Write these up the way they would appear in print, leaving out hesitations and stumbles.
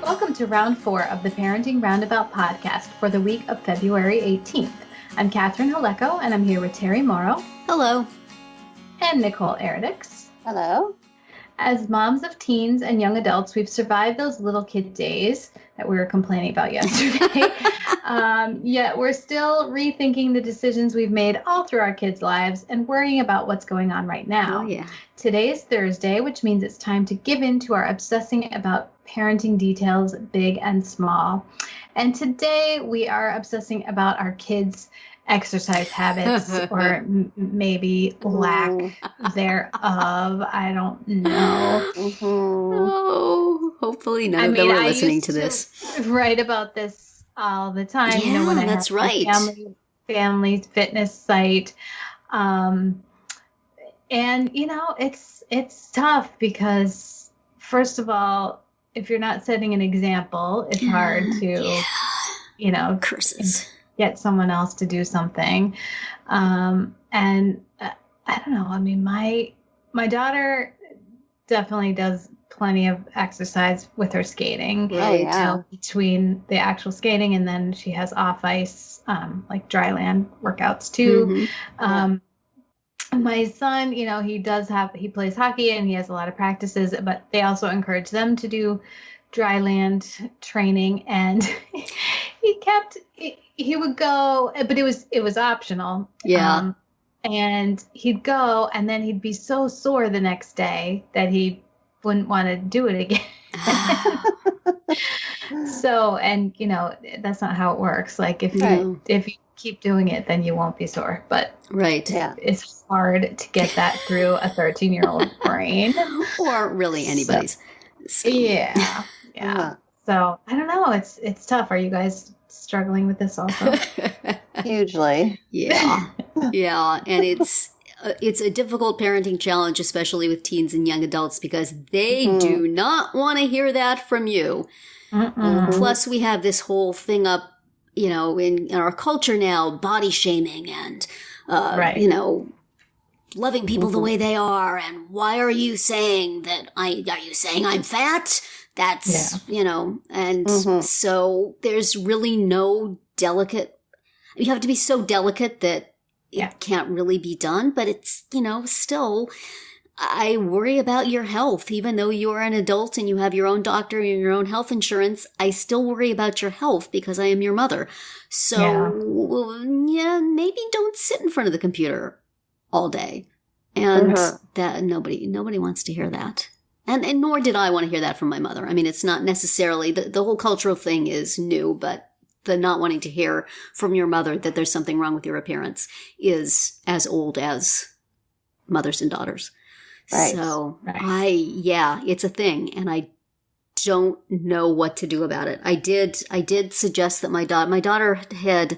Welcome to round 4 of the Parenting Roundabout podcast for the week of February 18th. I'm Catherine Haleko, and I'm here with Terry Morrow. Hello. And Nicole Eridix. Hello. As moms of teens and young adults, we've survived those little kid days that we were complaining about yesterday. Yet we're still rethinking the decisions we've made all through our kids' lives and worrying about what's going on right now. Oh, yeah. Today is Thursday, which means it's time to give in to our obsessing about parenting details, big and small. And today we are obsessing about our kids' exercise habits or maybe lack thereof. I don't know. Oh, hopefully none of them are listening to this. Write about this all the time. Yeah, when I that's have right. Family fitness site. And it's tough because, first of all, if you're not setting an example, it's hard to, curses. Get someone else to do something. I don't know. I mean, my daughter definitely does plenty of exercise with her skating. Right. Between the actual skating and then she has off ice, like dry land workouts too. Mm-hmm. My son, he plays hockey and he has a lot of practices, but they also encourage them to do dry land training, and he would go, but it was optional. Yeah. And he'd go, and then he'd be so sore the next day that he wouldn't want to do it again. So, that's not how it works. Like if you keep doing it, then you won't be sore. But right. Yeah. It's hard to get that through a 13-year-old brain. Or really anybody's. So. Yeah. So I don't know. It's tough. Are you guys struggling with this also? Hugely. Yeah. Yeah. And it's a difficult parenting challenge, especially with teens and young adults, because they do not want to hear that from you. Plus, we have this whole thing up, in our culture now, body shaming and, loving people the way they are. And why are you saying that are you saying I'm fat? That's, so there's really no you have to be so delicate that it can't really be done, but it's, still, I worry about your health. Even though you're an adult and you have your own doctor and your own health insurance, I still worry about your health because I am your mother. So, maybe don't sit in front of the computer all day. And that nobody wants to hear that. And nor did I want to hear that from my mother. I mean, it's not necessarily, the whole cultural thing is new, but the not wanting to hear from your mother that there's something wrong with your appearance is as old as mothers and daughters. Right. So it's a thing, and I don't know what to do about it. I did suggest that my daughter had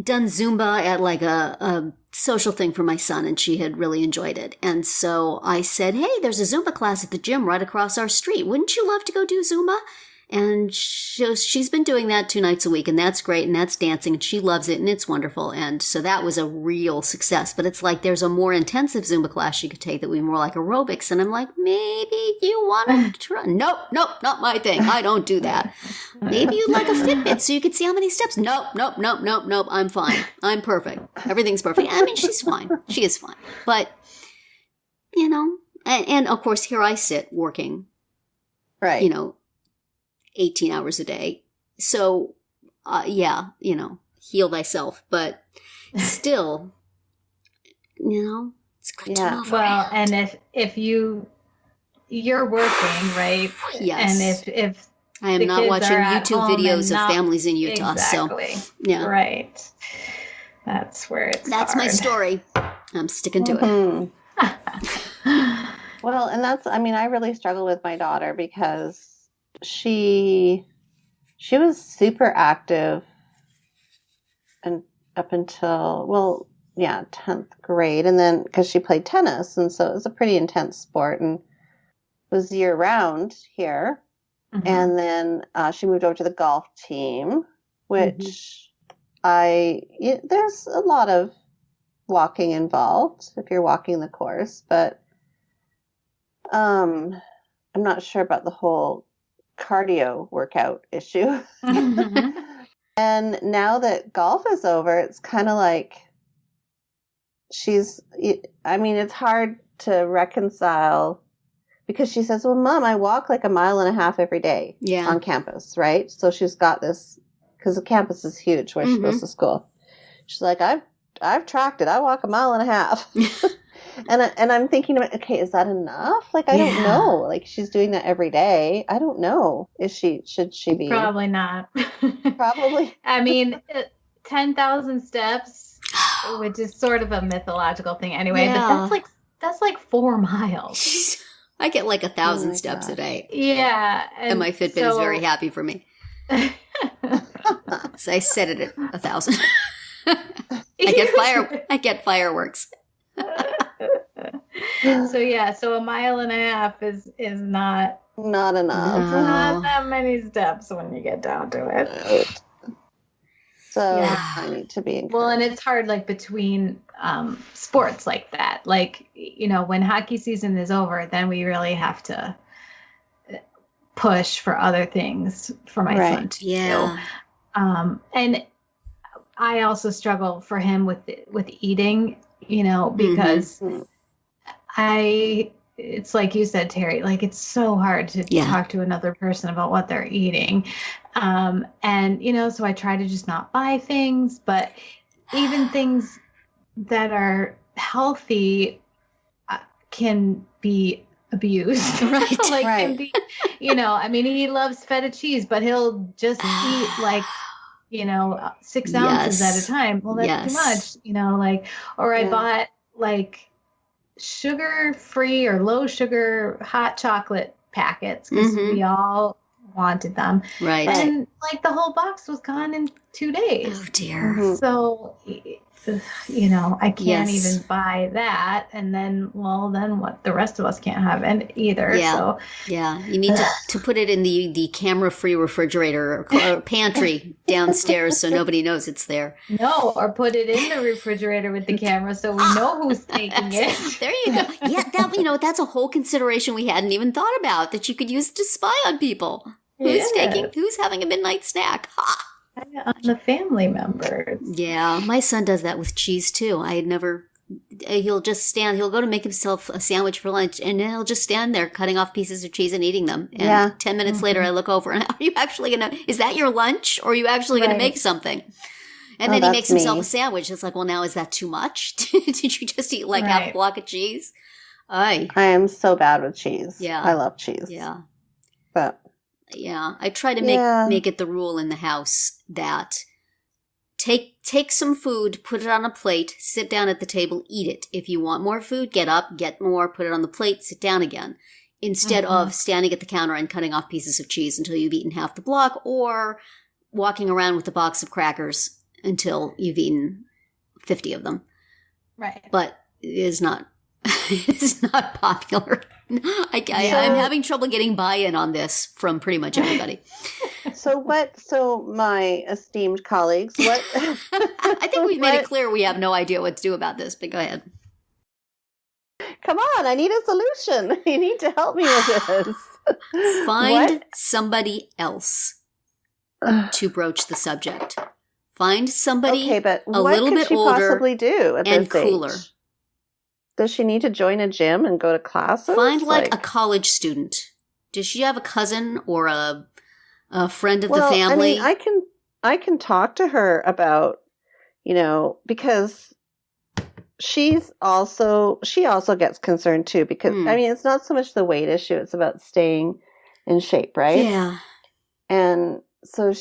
done Zumba at like a social thing for my son, and she had really enjoyed it. And so I said, hey, there's a Zumba class at the gym right across our street. Wouldn't you love to go do Zumba? And she's been doing that 2 nights a week, and that's great, and that's dancing, and she loves it, and it's wonderful. And so that was a real success. But it's like there's a more intensive Zumba class she could take that would be more like aerobics. And I'm like, maybe you want to try. Nope, not my thing. I don't do that. Maybe you'd like a Fitbit so you could see how many steps. Nope. I'm fine. I'm perfect. Everything's perfect. I mean, she's fine. She is fine. But, and of course, here I sit working. Right. 18 hours a day. So, heal thyself. But still, it's good to know. Well, and if you're working, right? Yes. And if I am not watching YouTube videos of families in Utah. Exactly. So, yeah. Right. That's where That's hard. My story. I'm sticking to it. Well, and I really struggle with my daughter because she was super active and up until 10th grade, and then because she played tennis, and so it was a pretty intense sport and was year round here. And then she moved over to the golf team, which there's a lot of walking involved if you're walking the course, but I'm not sure about the whole cardio workout issue. Mhm. And now that golf is over, it's kind of like it's hard to reconcile because she says, well, Mom, I walk like a mile and a half every day on campus, right? So she's got this, because the campus is huge where she goes to school. She's like, I've tracked it. I walk a mile and a half. And I'm thinking, okay, is that enough? Like, I don't know. Like, she's doing that every day. I don't know. Should she be? Probably not. Probably. I mean, 10,000 steps, which is sort of a mythological thing anyway, but that's like 4 miles. I get like 1,000 steps a day. Yeah. And my Fitbit is very happy for me. So I set it at 1,000. I get fireworks. So a mile and a half is not enough. No. Not that many steps when you get down to it. So I need to be encouraged. Well, and it's hard, like, between sports like that. Like, when hockey season is over, then we really have to push for other things for my son to do. And I also struggle for him with eating, because it's like you said, Terry, like, it's so hard to talk to another person about what they're eating. And, so I try to just not buy things, but even things that are healthy can be abused. Right. Can be, I mean, he loves feta cheese, but he'll just eat like, 6 ounces at a time. Well, that's too much, or I bought like sugar-free or low sugar hot chocolate packets because we all wanted them. Right. And like the whole box was gone in 2 days. Oh dear. So, I can't even buy that. And then what? The rest of us can't have it either. Yeah. So. Yeah. You need to put it in the camera-free refrigerator or pantry downstairs so nobody knows it's there. No, or put it in the refrigerator with the camera so we know who's taking it. There you go. Yeah, that's a whole consideration we hadn't even thought about, that you could use to spy on people. Who's having a midnight snack? Ha! On the family members. Yeah, my son does that with cheese too. He'll go to make himself a sandwich for lunch, and then he'll just stand there cutting off pieces of cheese and eating them. And 10 minutes later, I look over and, are you actually is that your lunch? Or are you actually going to make something? And then he makes himself a sandwich. It's like, well, now is that too much? Did you just eat like half a block of cheese? I am so bad with cheese. Yeah. I love cheese. Yeah. But. Yeah, I try to make it the rule in the house that take some food, put it on a plate, sit down at the table, eat it. If you want more food, get up, get more, put it on the plate, sit down again. Instead of standing at the counter and cutting off pieces of cheese until you've eaten half the block, or walking around with a box of crackers until you've eaten 50 of them. Right. But it is not popular. I'm having trouble getting buy-in on this from pretty much everybody. So my esteemed colleagues, what? I think we've made it clear we have no idea what to do about this, but go ahead. Come on, I need a solution. You need to help me with this. Find somebody else to broach the subject. Find somebody but a little bit older possibly do at and this cooler. Age? Does she need to join a gym and go to classes? Find like a college student. Does she have a cousin or a friend of the family? I mean, I can talk to her about, because she also gets concerned too, because I mean, it's not so much the weight issue, it's about staying in shape, right? Yeah. And so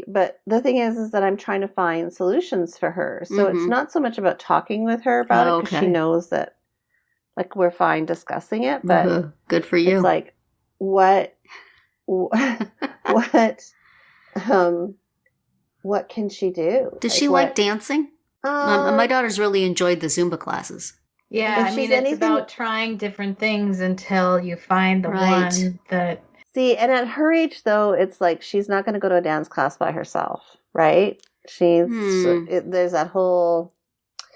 but the thing is that I'm trying to find solutions for her. So it's not so much about talking with her about it, because she knows that, like, we're fine discussing it, but good for you. It's like, what can she do? Does she like dancing? My daughter's really enjoyed the Zumba classes. Yeah, I mean, it's about trying different things until you find the one that... See, and at her age, though, it's like she's not going to go to a dance class by herself, right? There's that whole...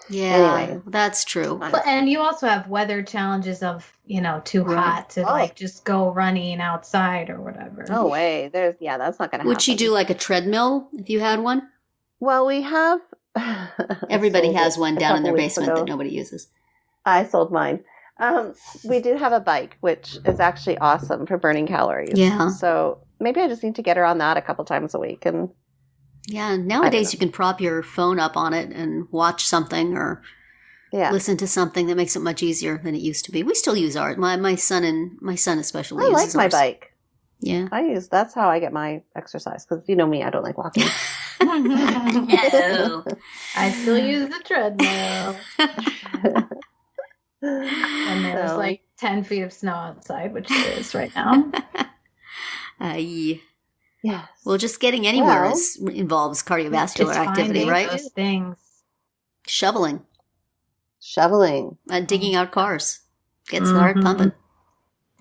Yeah, Anyway. that's true. Well, and you also have weather challenges of, too Right. hot to like just go running outside or whatever. No way. That's not going to happen. Would you do like a treadmill if you had one? Well, we have. Everybody sold has it one a down in couple their weeks basement ago. that nobody uses. I sold mine. We do have a bike, which is actually awesome for burning calories. Yeah. So maybe I just need to get her on that a couple times a week. And Yeah, nowadays you can prop your phone up on it and watch something or listen to something that makes it much easier than it used to be. We still use ours. My son especially I uses like my ours. bike. Yeah. That's how I get my exercise, because you know me, I don't like walking. No. I still use the treadmill. And there's So- like 10 feet of snow outside, which there is right now. Yeah. Yes. Well, just getting anywhere Well, involves cardiovascular It's activity, finding right? those things. Shoveling, Shoveling. digging out cars, gets the heart Mhm. pumping.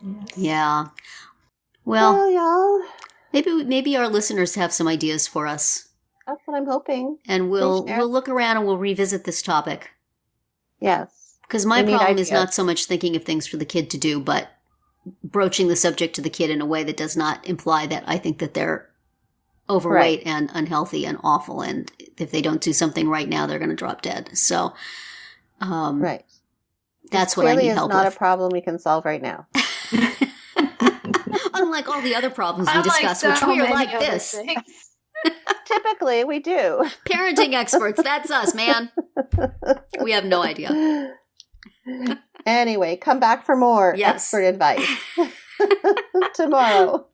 Yes. Yeah. Well, y'all, maybe our listeners have some ideas for us, that's what I'm hoping. and Please share. we'll look around and we'll revisit this topic. Yes. Because my We need problem is ideas. not so much thinking of things for the kid to do, but broaching the subject to the kid in a way that does not imply that I think that they're overweight and unhealthy and awful, and if they don't do something right now, they're going to drop dead. So, Right. that's what I Clearly need is help not with. a problem we can solve right now. Unlike all the other problems we Unlike discuss, so which we are many like other this. things. Typically, we do. Parenting experts, that's us, man. We have no idea. Anyway, come back for more Yes. expert advice tomorrow.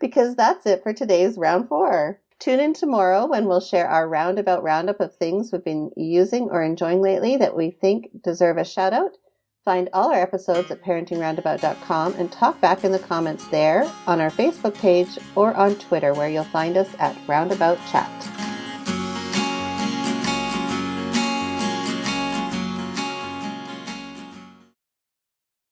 Because that's it for today's round 4. Tune in tomorrow when we'll share our roundabout roundup of things we've been using or enjoying lately that we think deserve a shout out. Find all our episodes at parentingroundabout.com and talk back in the comments there, on our Facebook page, or on Twitter, where you'll find us at Roundabout Chat.